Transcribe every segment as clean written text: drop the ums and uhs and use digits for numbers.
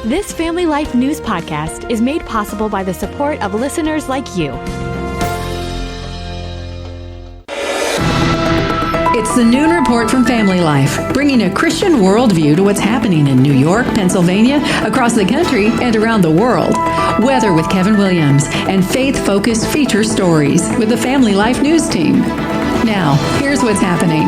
This Family Life News podcast is made possible by the support of listeners like you. It's the Noon Report from Family Life, bringing a Christian worldview to what's happening in New York, Pennsylvania, across the country, and around the world. Weather with Kevin Williams, and faith-focused feature stories with the Family Life News team. Now, here's what's happening.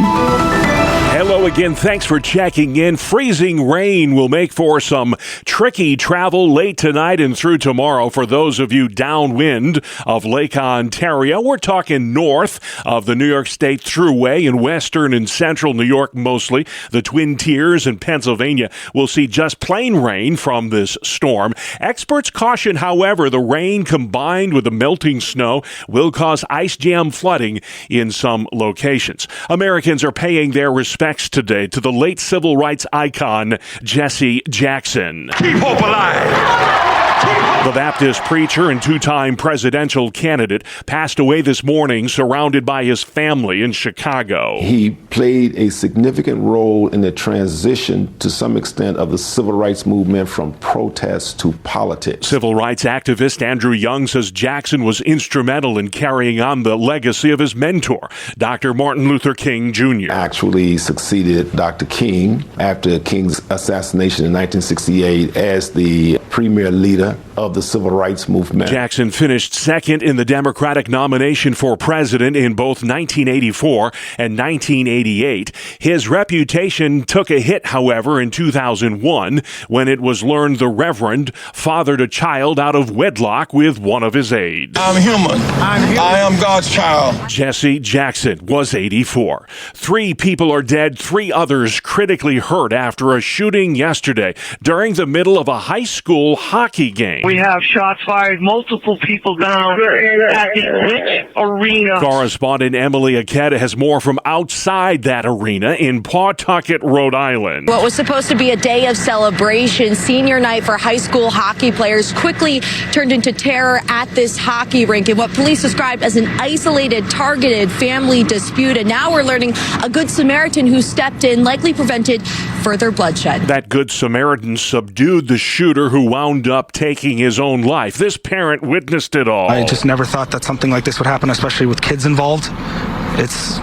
Hello again. Thanks for checking in. Freezing rain will make for some tricky travel late tonight and through tomorrow for those of you downwind of Lake Ontario. We're talking north of the New York State Thruway in western and central New York mostly. The Twin Tiers and Pennsylvania will see just plain rain from this storm. Experts caution, however, the rain combined with the melting snow will cause ice jam flooding in some locations. Americans are paying their respects today to the late civil rights icon, Jesse Jackson. Keep hope alive. The Baptist preacher and two-time presidential candidate passed away this morning surrounded by his family in Chicago. He played a significant role in the transition to some extent of the civil rights movement from protest to politics. Civil rights activist Andrew Young says Jackson was instrumental in carrying on the legacy of his mentor, Dr. Martin Luther King Jr. Actually succeeded Dr. King after King's assassination in 1968 as the premier leader of the civil rights movement. Jackson finished second in the Democratic nomination for president in both 1984 and 1988. His reputation took a hit, however, in 2001 when it was learned the Reverend fathered a child out of wedlock with one of his aides. I'm human. I am God's child. Jesse Jackson was 84. 3 people are dead, 3 others critically hurt after a shooting yesterday during the middle of a high school hockey game. We have shots fired, multiple people down at the arena. Correspondent Emily Aketa has more from outside that arena in Pawtucket, Rhode Island. What was supposed to be a day of celebration, senior night for high school hockey players, quickly turned into terror at this hockey rink in what police described as an isolated, targeted family dispute. And now we're learning a Good Samaritan who stepped in likely prevented further bloodshed. That Good Samaritan subdued the shooter who wound up taking his own life. This parent witnessed it all. I just never thought that something like this would happen, especially with kids involved. It's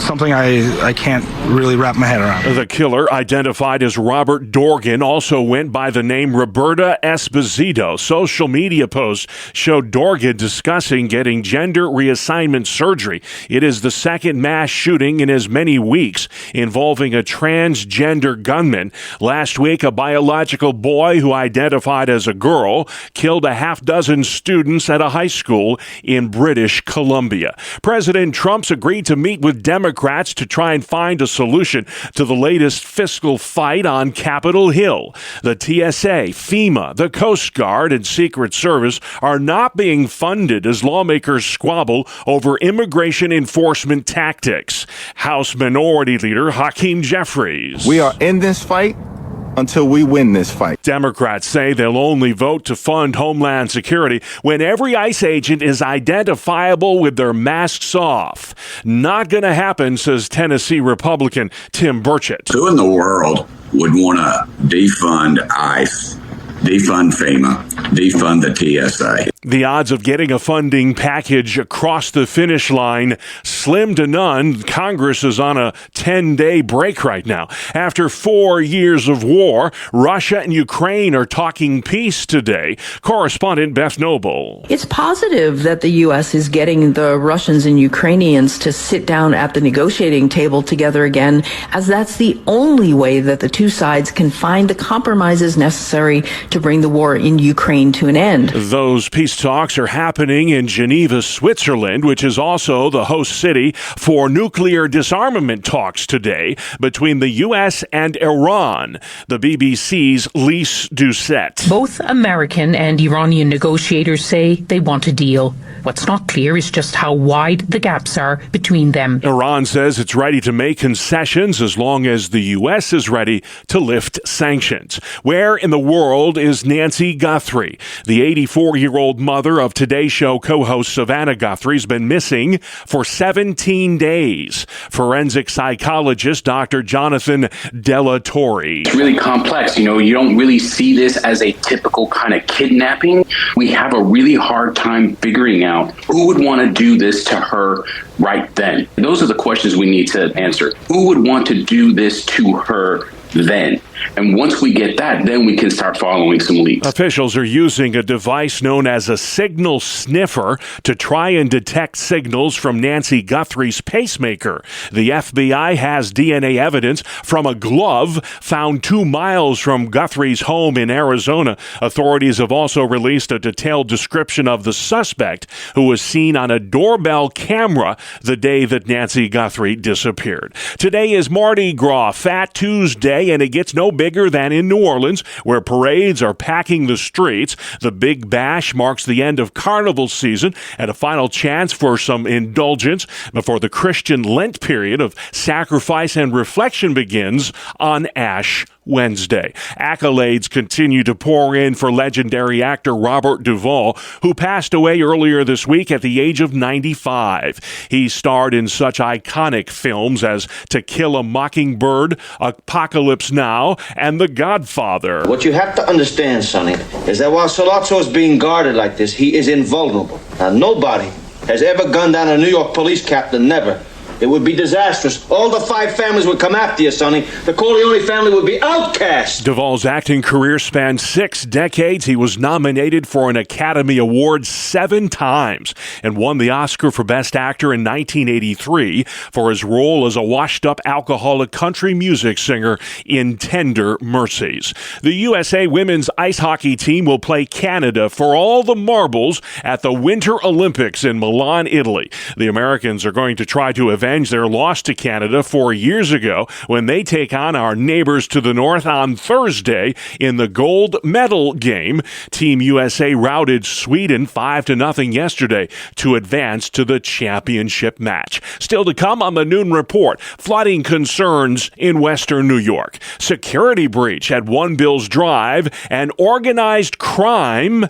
something I can't really wrap my head around. The killer, identified as Robert Dorgan, also went by the name Roberta Esposito. Social media posts showed Dorgan discussing getting gender reassignment surgery. It is the second mass shooting in as many weeks involving a transgender gunman. Last week, a biological boy who identified as a girl killed a half-dozen students at a high school in British Columbia. President Trump's agreed to meet with Democrats to try and find a solution to the latest fiscal fight on Capitol Hill. The TSA, FEMA, the Coast Guard, and Secret Service are not being funded as lawmakers squabble over immigration enforcement tactics. House Minority Leader Hakeem Jeffries. We are in this fight until we win this fight. Democrats say they'll only vote to fund Homeland Security when every ICE agent is identifiable with their masks off. Not going to happen, says Tennessee Republican Tim Burchett. Who in the world would want to defund ICE, defund FEMA, defund the TSA? The odds of getting a funding package across the finish line slim to none. Congress is on a 10-day break right now. After 4 years of war, Russia and Ukraine are talking peace today. Correspondent Beth Noble. It's positive that the U.S. is getting the Russians and Ukrainians to sit down at the negotiating table together again, as that's the only way that the two sides can find the compromises necessary to bring the war in Ukraine to an end. Those peace talks are happening in Geneva, Switzerland, which is also the host city for nuclear disarmament talks today between the U.S. and Iran. The BBC's Lise Doucette. Both American and Iranian negotiators say they want a deal. What's not clear is just how wide the gaps are between them. Iran says it's ready to make concessions as long as the U.S. is ready to lift sanctions. Where in the world is Nancy Guthrie? The 84-year-old mother of Today Show co-host Savannah Guthrie has been missing for 17 days. Forensic psychologist Dr. Jonathan Della Torre. It's really complex. You don't really see this as a typical kind of kidnapping. We have a really hard time figuring out who would want to do this to her right then. Those are the questions we need to answer. Who would want to do this to her then? And once we get that, then we can start following some leads. Officials are using a device known as a signal sniffer to try and detect signals from Nancy Guthrie's pacemaker. The FBI has DNA evidence from a glove found 2 miles from Guthrie's home in Arizona. Authorities have also released a detailed description of the suspect who was seen on a doorbell camera the day that Nancy Guthrie disappeared. Today is Mardi Gras, Fat Tuesday, and it gets no bigger than in New Orleans, where parades are packing the streets. The Big Bash marks the end of carnival season and a final chance for some indulgence before the Christian Lent period of sacrifice and reflection begins on Ash Wednesday. Accolades continue to pour in for legendary actor Robert Duvall, who passed away earlier this week at the age of 95. He starred in such iconic films as To Kill a Mockingbird, Apocalypse Now, and The Godfather. What you have to understand, Sonny, is that while Sollozzo is being guarded like this, he is invulnerable. Now, nobody has ever gunned down a New York police captain, never. It would be disastrous. All the 5 families would come after you, Sonny. The Corleone family would be outcast. Duvall's acting career spanned 6 decades. He was nominated for an Academy Award 7 times and won the Oscar for Best Actor in 1983 for his role as a washed-up alcoholic country music singer in Tender Mercies. The USA women's ice hockey team will play Canada for all the marbles at the Winter Olympics in Milan, Italy. The Americans are going to try to avenge their loss to Canada 4 years ago when they take on our neighbors to the north on Thursday in the gold medal game. Team USA routed Sweden 5-0 yesterday to advance to the championship match. Still to come on the Noon Report, flooding concerns in western New York, security breach at One Bills Drive, and organized crime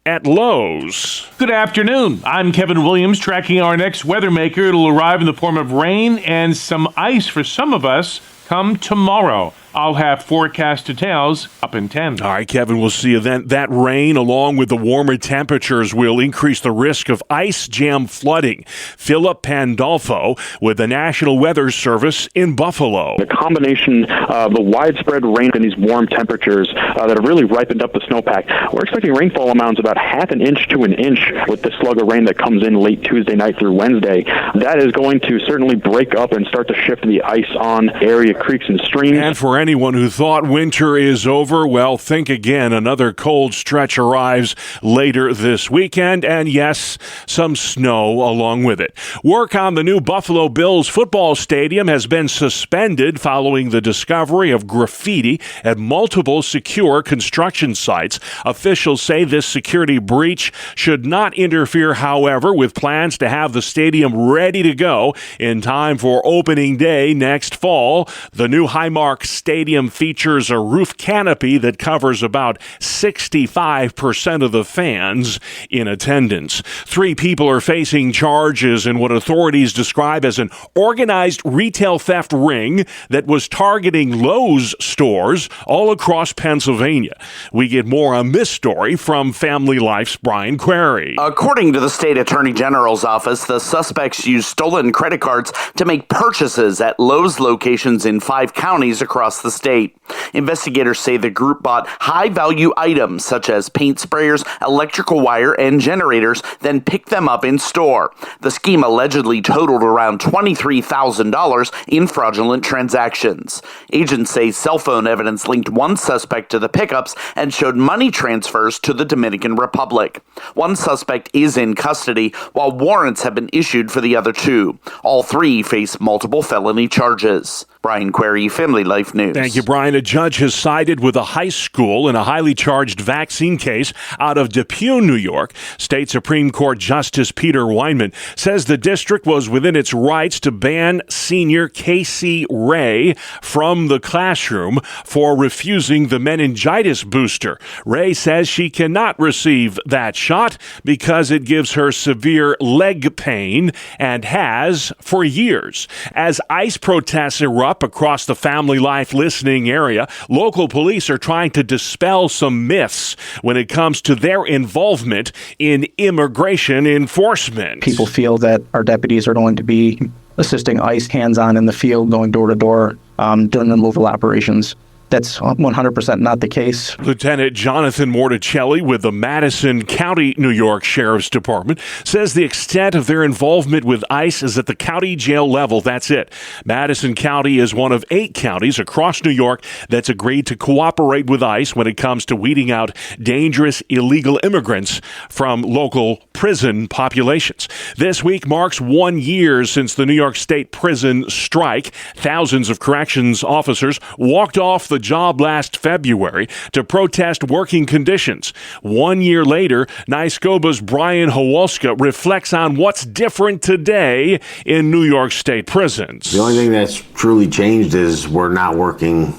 at Lowe's. Good afternoon. I'm Kevin Williams, tracking our next weather maker. It'll arrive in the form of rain and some ice for some of us come tomorrow. I'll have forecast details up in 10. All right, Kevin, we'll see you then. That rain, along with the warmer temperatures, will increase the risk of ice jam flooding. Philip Pandolfo with the National Weather Service in Buffalo. The combination of the widespread rain and these warm temperatures that have really ripened up the snowpack, we're expecting rainfall amounts about 1/2 inch to 1 inch with the slug of rain that comes in late Tuesday night through Wednesday. That is going to certainly break up and start to shift the ice on area creeks and streams. And for anyone who thought winter is over, well, think again. Another cold stretch arrives later this weekend, and yes, some snow along with it. Work on the new Buffalo Bills football stadium has been suspended following the discovery of graffiti at multiple secure construction sites. Officials say this security breach should not interfere, however, with plans to have the stadium ready to go in time for opening day next fall. The new Highmark Stadium features a roof canopy that covers about 65% of the fans in attendance. 3 people are facing charges in what authorities describe as an organized retail theft ring that was targeting Lowe's stores all across Pennsylvania. We get more on this story from Family Life's Brian Query. According to the state attorney general's office, the suspects used stolen credit cards to make purchases at Lowe's locations in 5 counties across the state. Investigators say the group bought high-value items such as paint sprayers, electrical wire, and generators, then picked them up in store. The scheme allegedly totaled around $23,000 in fraudulent transactions. Agents say cell phone evidence linked one suspect to the pickups and showed money transfers to the Dominican Republic. One suspect is in custody, while warrants have been issued for the other 2. All 3 face multiple felony charges. Brian Query, Family Life News. Thank you, Brian. A judge has sided with a high school in a highly charged vaccine case out of DePuy, New York. State Supreme Court Justice Peter Weinman says the district was within its rights to ban senior Casey Ray from the classroom for refusing the meningitis booster. Ray says she cannot receive that shot because it gives her severe leg pain and has for years. As ICE protests erupt across the Family Life listening area, local police are trying to dispel some myths when it comes to their involvement in immigration enforcement. People feel that our deputies are going to be assisting ICE hands-on in the field, going door to door during removal operations. That's 100% not the case. Lieutenant Jonathan Morticelli with the Madison County, New York Sheriff's Department says the extent of their involvement with ICE is at the county jail level. That's it. Madison County is one of 8 counties across New York that's agreed to cooperate with ICE when it comes to weeding out dangerous illegal immigrants from local prison populations. This week marks 1 year since the New York State prison strike. Thousands of corrections officers walked off the job last February to protest working conditions. 1 year later, NYSCOBA's Brian Hawalska reflects on what's different today in New York State prisons. The only thing that's truly changed is we're not working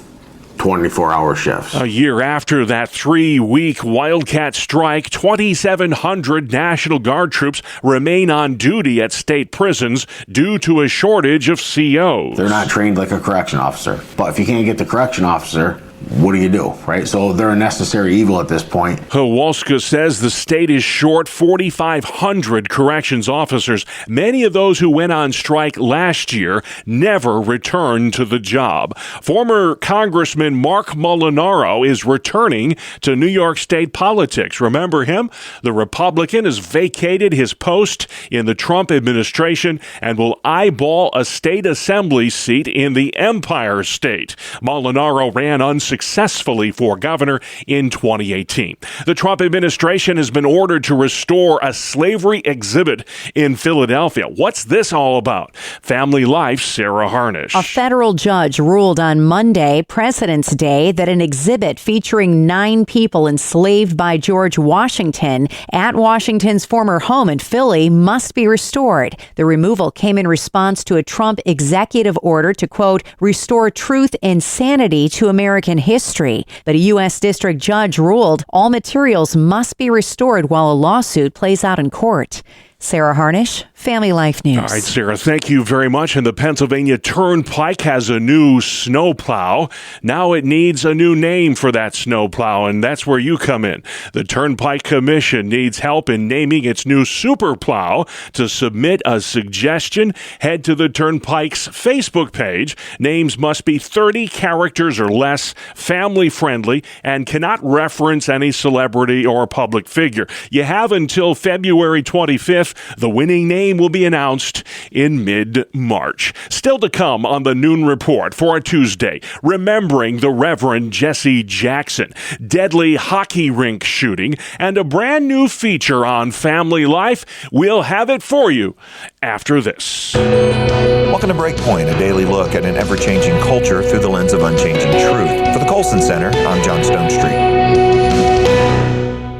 24-hour shifts. A year after that 3-week wildcat strike, 2,700 National Guard troops remain on duty at state prisons due to a shortage of COs. They're not trained like a correction officer. But if you can't get the correction officer, what do you do, right? So they're a necessary evil at this point. Hawalska says the state is short 4,500 corrections officers. Many of those who went on strike last year never returned to the job. Former Congressman Mark Molinaro is returning to New York State politics. Remember him? The Republican has vacated his post in the Trump administration and will eyeball a state assembly seat in the Empire State. Molinaro ran unsuccessfully for governor in 2018. The Trump administration has been ordered to restore a slavery exhibit in Philadelphia. What's this all about? Family Life's Sarah Harnish. A federal judge ruled on Monday, President's Day, that an exhibit featuring 9 people enslaved by George Washington at Washington's former home in Philly must be restored. The removal came in response to a Trump executive order to, quote, restore truth and sanity to American history. But a U.S. district judge ruled all materials must be restored while a lawsuit plays out in court. Sarah Harnish, Family Life News. All right, Sarah, thank you very much. And the Pennsylvania Turnpike has a new snowplow. Now it needs a new name for that snowplow, and that's where you come in. The Turnpike Commission needs help in naming its new superplow. To submit a suggestion, head to the Turnpike's Facebook page. Names must be 30 characters or less, family-friendly, and cannot reference any celebrity or public figure. You have until February 25th. The winning name will be announced in mid-March. Still to come on the Noon Report for a Tuesday, remembering the Reverend Jesse Jackson, deadly hockey rink shooting, and a brand new feature on Family Life. We'll have it for you after this. Welcome to Breakpoint, a daily look at an ever-changing culture through the lens of unchanging truth. For the Colson Center, I'm John Stonestreet.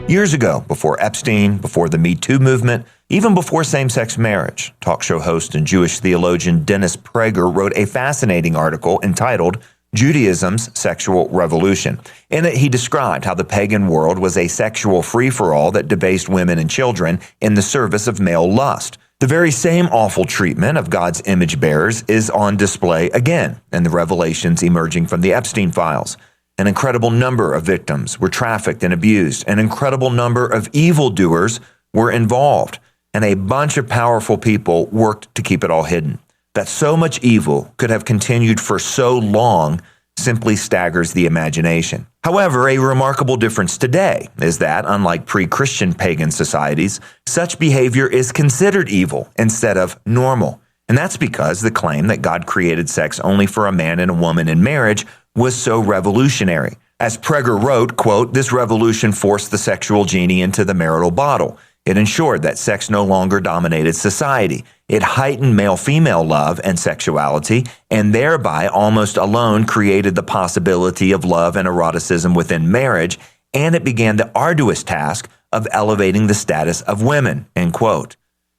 Years ago, before Epstein, before the Me Too movement, even before same-sex marriage, talk show host and Jewish theologian Dennis Prager wrote a fascinating article entitled Judaism's Sexual Revolution. In it, he described how the pagan world was a sexual free-for-all that debased women and children in the service of male lust. The very same awful treatment of God's image bearers is on display again in the revelations emerging from the Epstein files. An incredible number of victims were trafficked and abused. An incredible number of evildoers were involved. And a bunch of powerful people worked to keep it all hidden. That so much evil could have continued for so long simply staggers the imagination. However, a remarkable difference today is that, unlike pre-Christian pagan societies, such behavior is considered evil instead of normal. And that's because the claim that God created sex only for a man and a woman in marriage was so revolutionary. As Prager wrote, quote, this revolution forced the sexual genie into the marital bottle. It ensured that sex no longer dominated society. It heightened male-female love and sexuality, and thereby almost alone created the possibility of love and eroticism within marriage, and it began the arduous task of elevating the status of women, end quote.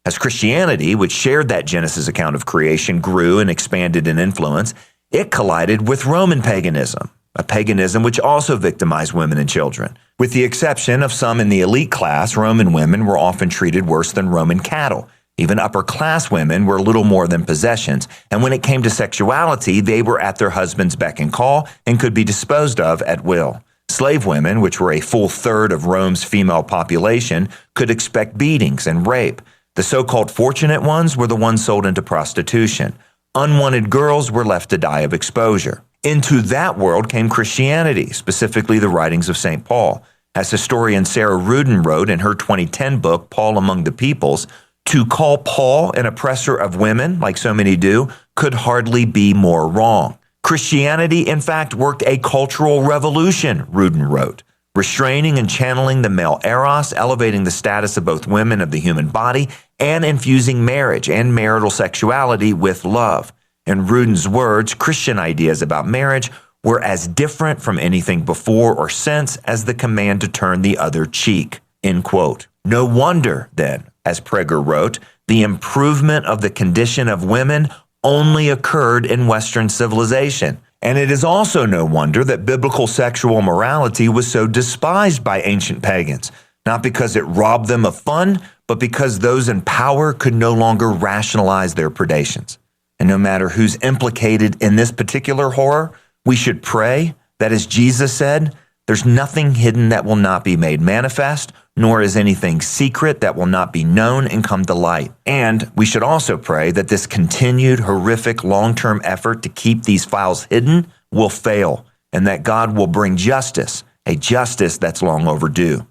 As Christianity, which shared that Genesis account of creation, grew and expanded in influence, it collided with Roman paganism, a paganism which also victimized women and children. With the exception of some in the elite class, Roman women were often treated worse than Roman cattle. Even upper-class women were little more than possessions, and when it came to sexuality, they were at their husband's beck and call and could be disposed of at will. Slave women, which were a full third of Rome's female population, could expect beatings and rape. The so-called fortunate ones were the ones sold into prostitution. Unwanted girls were left to die of exposure. Into that world came Christianity, specifically the writings of St. Paul. As historian Sarah Rudin wrote in her 2010 book, Paul Among the Peoples, to call Paul an oppressor of women, like so many do, could hardly be more wrong. Christianity, in fact, worked a cultural revolution, Rudin wrote, restraining and channeling the male eros, elevating the status of both women of the human body, and infusing marriage and marital sexuality with love. In Rudin's words, Christian ideas about marriage were as different from anything before or since as the command to turn the other cheek, end quote. No wonder, then, as Prager wrote, the improvement of the condition of women only occurred in Western civilization. And it is also no wonder that biblical sexual morality was so despised by ancient pagans, not because it robbed them of fun, but because those in power could no longer rationalize their predations. And no matter who's implicated in this particular horror, we should pray that, as Jesus said, there's nothing hidden that will not be made manifest, nor is anything secret that will not be known and come to light. And we should also pray that this continued horrific long-term effort to keep these files hidden will fail, and that God will bring justice, a justice that's long overdue.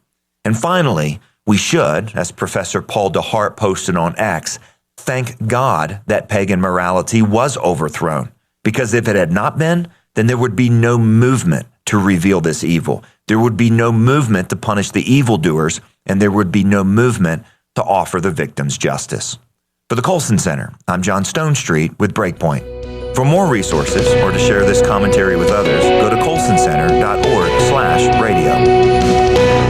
And finally, we should, as Professor Paul DeHart posted on X, thank God that pagan morality was overthrown, because if it had not been, then there would be no movement to reveal this evil. There would be no movement to punish the evildoers, and there would be no movement to offer the victims justice. For the Colson Center, I'm John Stonestreet with Breakpoint. For more resources or to share this commentary with others, go to colsoncenter.org/radio.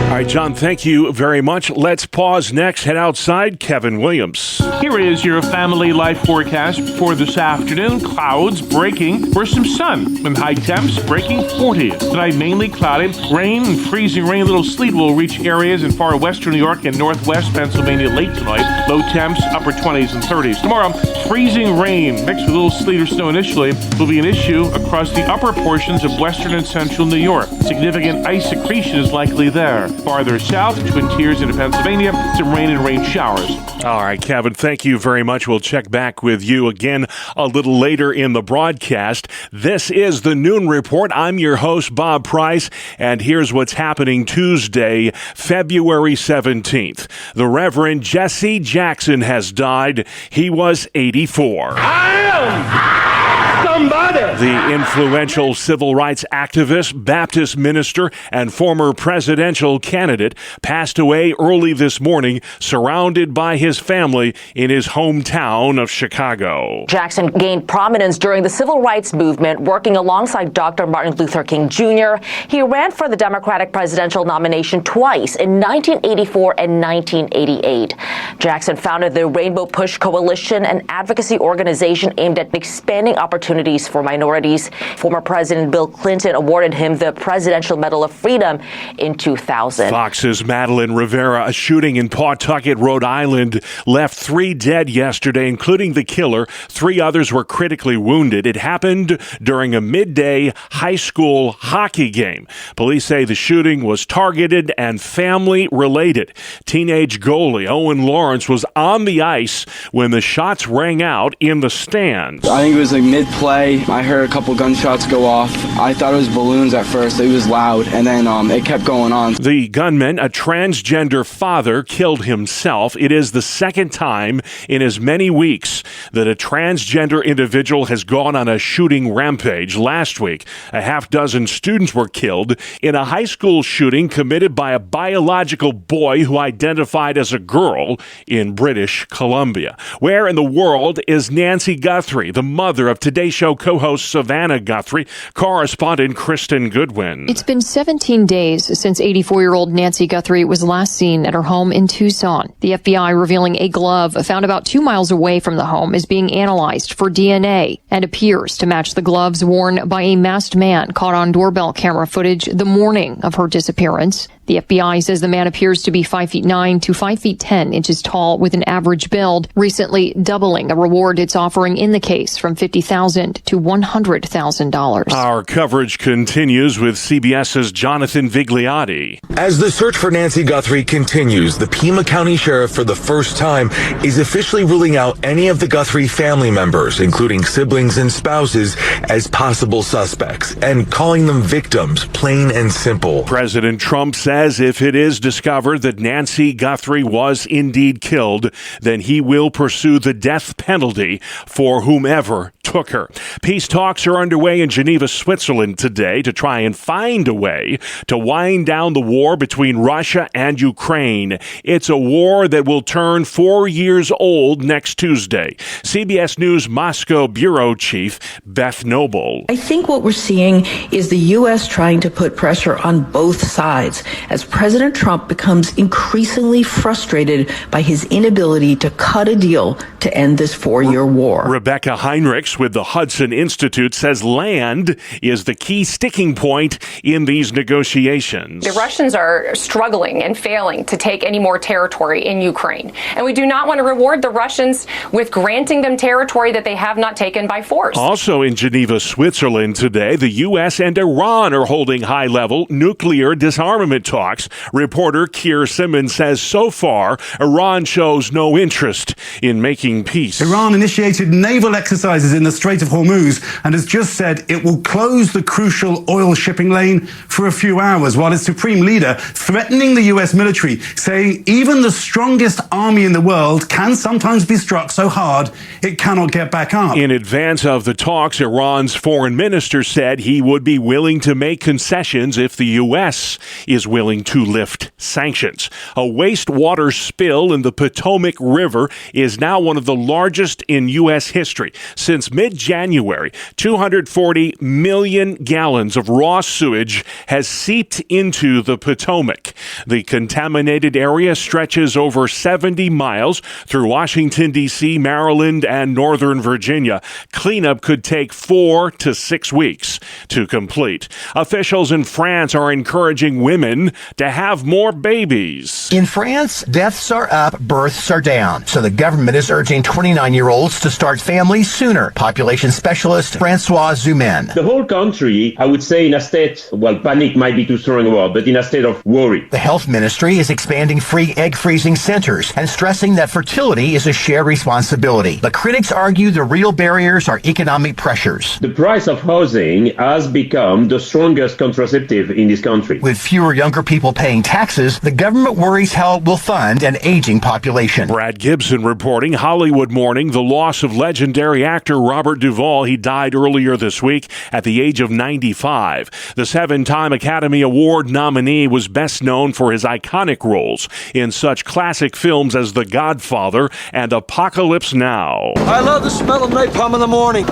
All right, John, thank you very much. Let's pause next. Head outside. Kevin Williams. Here is your family life forecast for this afternoon. Clouds breaking for some sun and high temps breaking 40s. Tonight, mainly cloudy. Rain and freezing rain, little sleet will reach areas in far western New York and northwest Pennsylvania late tonight. Low temps, upper 20s and 30s. Tomorrow, freezing rain mixed with a little sleet or snow initially will be an issue across the upper portions of western and central New York. Significant ice accretion is likely there. Farther south, Twin Tiers into Pennsylvania, some rain and rain showers. All right, Kevin, thank you very much. We'll check back with you again a little later in the broadcast. This is the Noon Report. I'm your host, Bob Price, and here's what's happening Tuesday, February 17th. The Reverend Jesse Jackson has died. He was 84. I am somebody. The influential civil rights activist, Baptist minister, and former presidential candidate passed away early this morning, surrounded by his family in his hometown of Chicago. Jackson gained prominence during the civil rights movement, working alongside Dr. Martin Luther King Jr. He ran for the Democratic presidential nomination twice in 1984 and 1988. Jackson founded the Rainbow Push Coalition, an advocacy organization aimed at expanding opportunities for minorities. Former President Bill Clinton awarded him the Presidential Medal of Freedom in 2000. Fox's Madeline Rivera. A shooting in Pawtucket, Rhode Island, left 3 dead yesterday, including the killer. 3 others were critically wounded. It happened during a midday high school hockey game. Police say the shooting was targeted and family-related. Teenage goalie Owen Lawrence was on the ice when the shots rang out in the stands. I think it was like mid-play. play. I heard a couple gunshots go off. I thought it was balloons at first. It was loud, and then it kept going on. The gunman, a transgender father, killed himself. It is the second time in as many weeks that a transgender individual has gone on a shooting rampage. Last week, a half dozen students were killed in a high school shooting committed by a biological boy who identified as a girl in British Columbia. Where in the world is Nancy Guthrie, the mother of Today Show co-host Savannah Guthrie, correspondent Kristen Goodwin? It's been 17 days since 84-year-old Nancy Guthrie was last seen at her home in Tucson. The FBI revealing a glove found about 2 miles away from the home is being analyzed for DNA and appears to match the gloves worn by a masked man caught on doorbell camera footage the morning of her disappearance. The FBI says the man appears to be 5'9" to 5'10" tall with an average build, recently doubling the reward it's offering in the case from $50,000 to $100,000. Our coverage continues with CBS's Jonathan Vigliotti. As the search for Nancy Guthrie continues, the Pima County Sheriff for the first time is officially ruling out any of the Guthrie family members, including siblings and spouses, as possible suspects and calling them victims, plain and simple. President Trump says if it is discovered that Nancy Guthrie was indeed killed, then he will pursue the death penalty for whomever took her. Peace talks are underway in Geneva, Switzerland today to try and find a way to wind down the war between Russia and Ukraine. It's a war that will turn 4 years old next Tuesday. CBS News Moscow Bureau Chief Beth Noble. I think what we're seeing is the U.S. trying to put pressure on both sides as President Trump becomes increasingly frustrated by his inability to cut a deal to end this 4-year war. Rebecca Heinrichs with the Hudson Institute says land is the key sticking point in these negotiations. The Russians are struggling and failing to take any more territory in Ukraine. And we do not want to reward the Russians with granting them territory that they have not taken by force. Also in Geneva, Switzerland today, the U.S. and Iran are holding high-level nuclear disarmament talks. Reporter Keir Simmons says so far, Iran shows no interest in making peace. Iran initiated naval exercises in the Strait of Hormuz and has just said it will close the crucial oil shipping lane for a few hours, while its supreme leader threatening the U.S. military, saying even the strongest army in the world can sometimes be struck so hard it cannot get back up. In advance of the talks, Iran's foreign minister said he would be willing to make concessions if the U.S. is willing to lift sanctions. A wastewater spill in the Potomac River is now one of the largest in U.S. history. Since mid-January, 240 million gallons of raw sewage has seeped into the Potomac. The contaminated area stretches over 70 miles through Washington, D.C., Maryland, and Northern Virginia. Cleanup could take 4 to 6 weeks to complete. Officials in France are encouraging women to have more babies. In France, deaths are up, births are down. So the government is urging 29-year-olds to start families sooner. Population specialist Francois Zumen. The whole country, I would say, in a state, well, panic might be too strong a word, but in a state of worry. The health ministry is expanding free egg freezing centers and stressing that fertility is a shared responsibility. But critics argue the real barriers are economic pressures. The price of housing has become the strongest contraceptive in this country. With fewer younger people paying taxes, the government worries how it will fund an aging population. Brad Gibson reporting. Hollywood Morning, the loss of legendary actor Robert Duvall. He died earlier this week at the age of 95. The 7-time Academy Award nominee was best known for his iconic roles in such classic films as The Godfather and Apocalypse Now. I love the smell of napalm in the morning.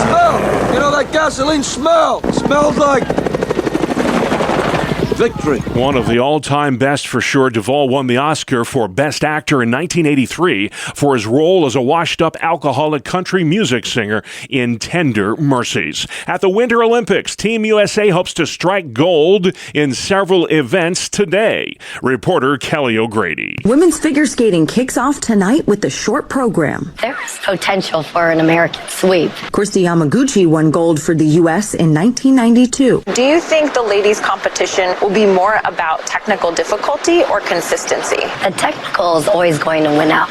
Smell! You know that gasoline smell? It smells like victory. One of the all-time best for sure. Duvall won the Oscar for Best Actor in 1983 for his role as a washed-up alcoholic country music singer in Tender Mercies. At the Winter Olympics, Team USA hopes to strike gold in several events today. Reporter Kelly O'Grady. Women's figure skating kicks off tonight with the short program. There is potential for an American sweep. Kristi Yamaguchi won gold for the U.S. in 1992. Do you think the ladies' competition will will be more about technical difficulty or consistency? The technical is always going to win out.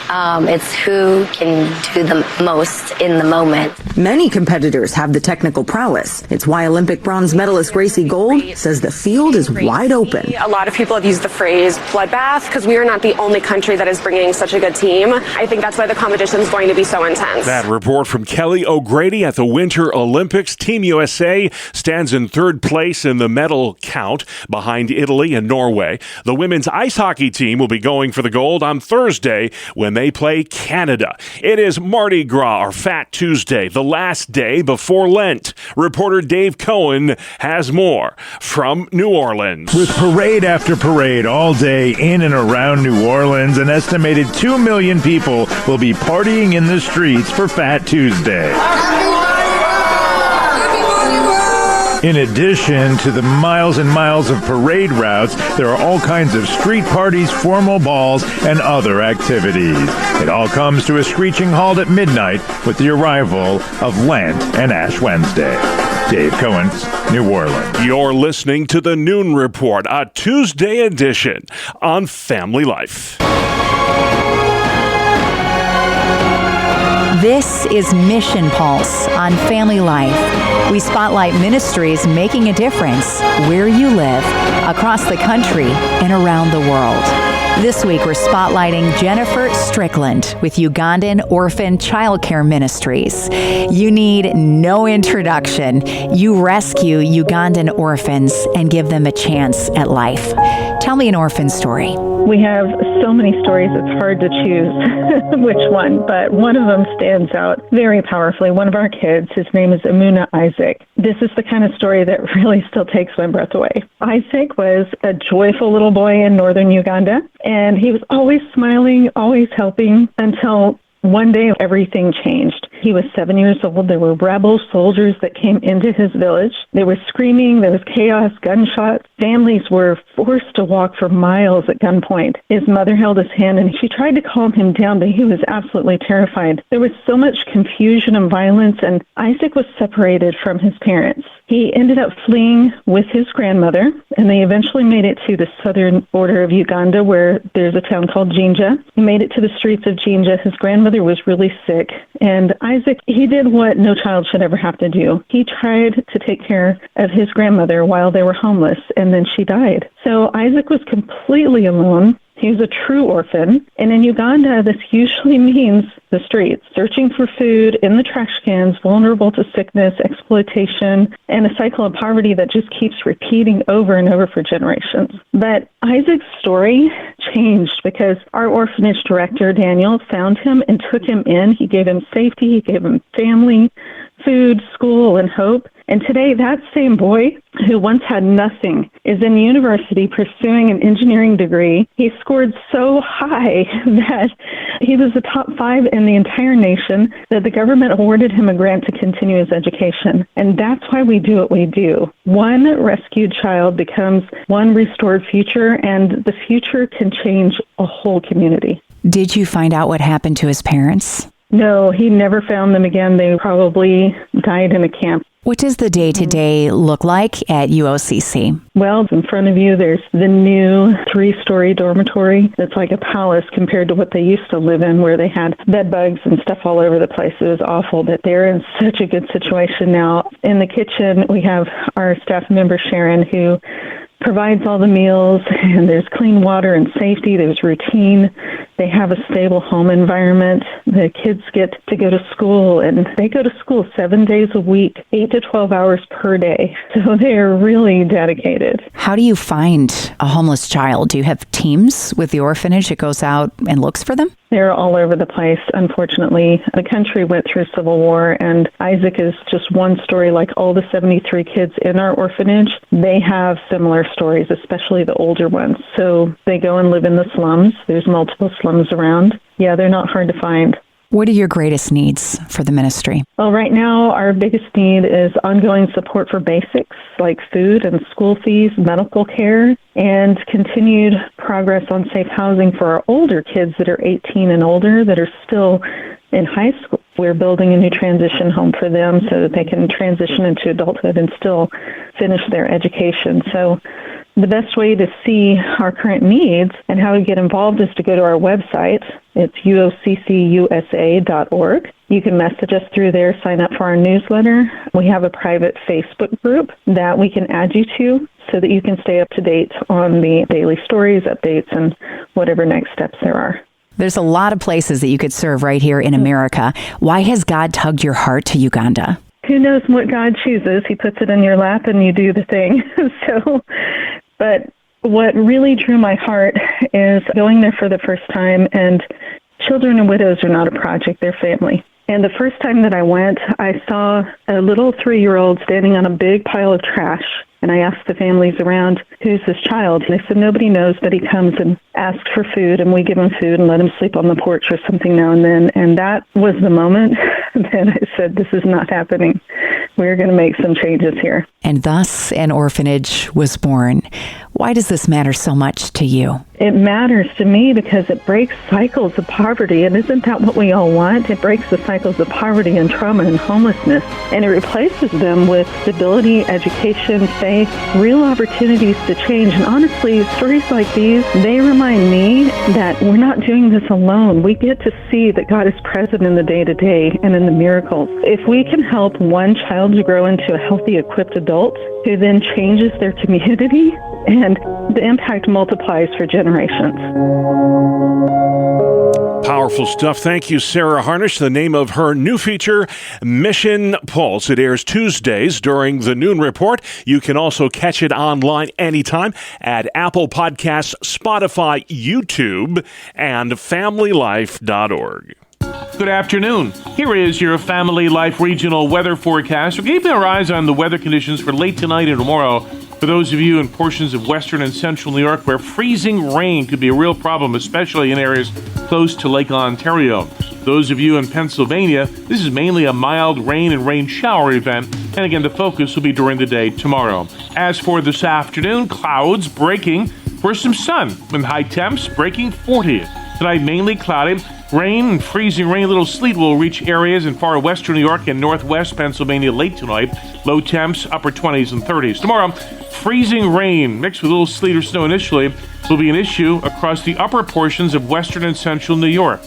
It's who can do the most in the moment. Many competitors have the technical prowess. It's why Olympic bronze medalist Gracie Gold says the field is wide open. A lot of people have used the phrase bloodbath because we are not the only country that is bringing such a good team. I think that's why the competition is going to be so intense. That report from Kelly O'Grady at the Winter Olympics. Team USA stands in third place in the medal count behind Italy and Norway. The women's ice hockey team will be going for the gold on Thursday when they play Canada. It is Mardi Gras, or Fat Tuesday, the last day before Lent. Reporter Dave Cohen has more from New Orleans. With parade after parade all day in and around New Orleans, an estimated 2 million people will be partying in the streets for Fat Tuesday. In addition to the miles and miles of parade routes, there are all kinds of street parties, formal balls, and other activities. It all comes to a screeching halt at midnight with the arrival of Lent and Ash Wednesday. Dave Cohen, New Orleans. You're listening to the Noon Report, a Tuesday edition on Family Life. This is Mission Pulse on Family Life. We spotlight ministries making a difference where you live, across the country, and around the world. This week, we're spotlighting Jennifer Strickland with Ugandan Orphan Childcare Ministries. You need no introduction. You rescue Ugandan orphans and give them a chance at life. Tell me an orphan story. We have so many stories, it's hard to choose which one, but one of them stands out very powerfully. One of our kids, his name is Amuna Isaac. This is the kind of story that really still takes my breath away. Isaac was a joyful little boy in northern Uganda, and he was always smiling, always helping, until one day everything changed. He was 7 years old. There were rebel soldiers that came into his village. There was screaming, there was chaos, gunshots. Families were forced to walk for miles at gunpoint. His mother held his hand and she tried to calm him down, but he was absolutely terrified. There was so much confusion and violence, and Isaac was separated from his parents. He ended up fleeing with his grandmother, and they eventually made it to the southern border of Uganda, where there's a town called Jinja. He made it to the streets of Jinja. His grandmother was really sick, and Isaac, he did what no child should ever have to do. He tried to take care of his grandmother while they were homeless, and then she died. So Isaac was completely alone. He was a true orphan. And in Uganda, this usually means the streets, searching for food, in the trash cans, vulnerable to sickness, exploitation, and a cycle of poverty that just keeps repeating over and over for generations. But Isaac's story changed because our orphanage director, Daniel, found him and took him in. He gave him safety, he gave him family, food, school, and hope. And today, that same boy who once had nothing is in university pursuing an engineering degree. He scored so high that he was the top 5 in the entire nation, that the government awarded him a grant to continue his education. And that's why we do what we do. One rescued child becomes one restored future, and the future can change a whole community. Did you find out what happened to his parents? No, he never found them again. They probably died in a camp. What does the day-to-day look like at UOCC? Well, in front of you, there's the new 3-story dormitory. It's like a palace compared to what they used to live in, where they had bed bugs and stuff all over the place. It was awful, but they're in such a good situation now. In the kitchen, we have our staff member, Sharon, who provides all the meals, and there's clean water and safety. There's routine. They have a stable home environment. The kids get to go to school, and they go to school 7 days a week, 8 to 12 hours per day. So they're really dedicated. How do you find a homeless child? Do you have teams with the orphanage that goes out and looks for them? They're all over the place, unfortunately. The country went through civil war, and Isaac is just one story like all the 73 kids in our orphanage. They have similar stories, especially the older ones. So they go and live in the slums. There's multiple slums around. Yeah, they're not hard to find. What are your greatest needs for the ministry? Well, right now, our biggest need is ongoing support for basics like food and school fees, medical care, and continued progress on safe housing for our older kids that are 18 and older that are still in high school. We're building a new transition home for them so that they can transition into adulthood and still finish their education. So The best way to see our current needs and how to get involved is to go to our website. It's uoccusa.org. You can message us through there, sign up for our newsletter. We have a private Facebook group that we can add you to so that you can stay up to date on the daily stories, updates, and whatever next steps there are. There's a lot of places that you could serve right here in America. Why has God tugged your heart to Uganda? Who knows what God chooses? He puts it in your lap and you do the thing. But what really drew my heart is going there for the first time, and children and widows are not a project, they're family. And the first time that I went, I saw a little 3-year-old standing on a big pile of trash. And I asked the families around, who's this child? And they said, nobody knows, but he comes and asks for food, and we give him food and let him sleep on the porch or something now and then. And that was the moment that I said, this is not happening. We're going to make some changes here. And thus an orphanage was born. Why does this matter so much to you? It matters to me because it breaks cycles of poverty, and isn't that what we all want? It breaks the cycles of poverty and trauma and homelessness, and it replaces them with stability, education, faith, real opportunities to change. And honestly, stories like these, they remind me that we're not doing this alone. We get to see that God is present in the day-to-day and in the miracles. If we can help one child to grow into a healthy, equipped adult who then changes their community, and the impact multiplies for generations. Powerful stuff. Thank you, Sarah Harnish. The name of her new feature, Mission Pulse. It airs Tuesdays during the Noon Report. You can also catch it online anytime at Apple Podcasts, Spotify, YouTube, and FamilyLife.org. Good afternoon. Here is your Family Life regional weather forecast. We're keeping our eyes on the weather conditions for late tonight and tomorrow. For those of you in portions of western and central New York where freezing rain could be a real problem, especially in areas close to Lake Ontario. Those of you in Pennsylvania, this is mainly a mild rain and rain shower event, and again, the focus will be during the day tomorrow. As for this afternoon, clouds breaking for some sun, with high temps breaking 40. Tonight, mainly cloudy. Rain and freezing rain, a little sleet will reach areas in far western New York and northwest Pennsylvania late tonight. Low temps, upper 20s and 30s. Tomorrow, freezing rain mixed with a little sleet or snow initially will be an issue across the upper portions of western and central New York.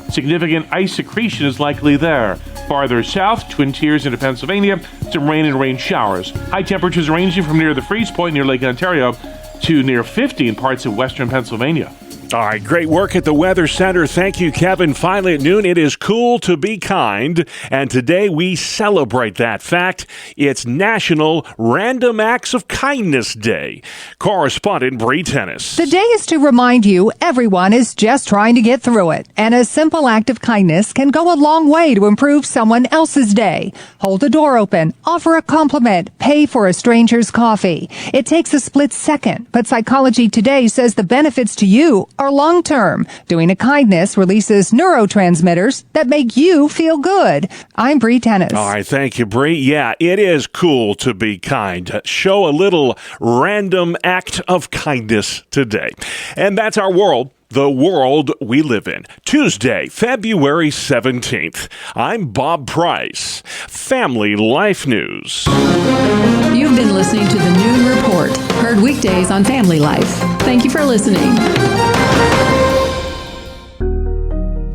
Significant ice accretion is likely there. Farther south, Twin Tiers into Pennsylvania, some rain and rain showers. High temperatures ranging from near the freeze point near Lake Ontario to near 50 in parts of western Pennsylvania. All right, great work at the Weather Center. Thank you, Kevin. Finally at noon, it is cool to be kind, and today we celebrate that fact. It's National Random Acts of Kindness Day. Correspondent Bree Tennis. The day is to remind you everyone is just trying to get through it, and a simple act of kindness can go a long way to improve someone else's day. Hold a door open, offer a compliment, pay for a stranger's coffee. It takes a split second, but Psychology Today says the benefits to you are long-term. Doing a kindness releases neurotransmitters that make you feel good. I'm Bree Tennis. All right, thank you, Bree. Yeah, it is cool to be kind. Show a little random act of kindness today. And that's our world. The world we live in. Tuesday, February 17th. I'm Bob Price. Family Life News. You've been listening to the Noon Report, heard weekdays on Family Life. Thank you for listening.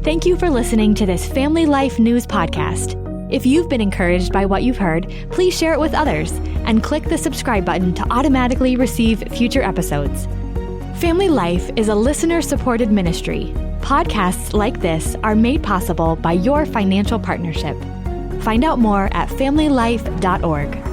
Thank you for listening to this Family Life News podcast. If you've been encouraged by what you've heard, please share it with others and click the subscribe button to automatically receive future episodes. Family Life is a listener-supported ministry. Podcasts like this are made possible by your financial partnership. Find out more at familylife.org.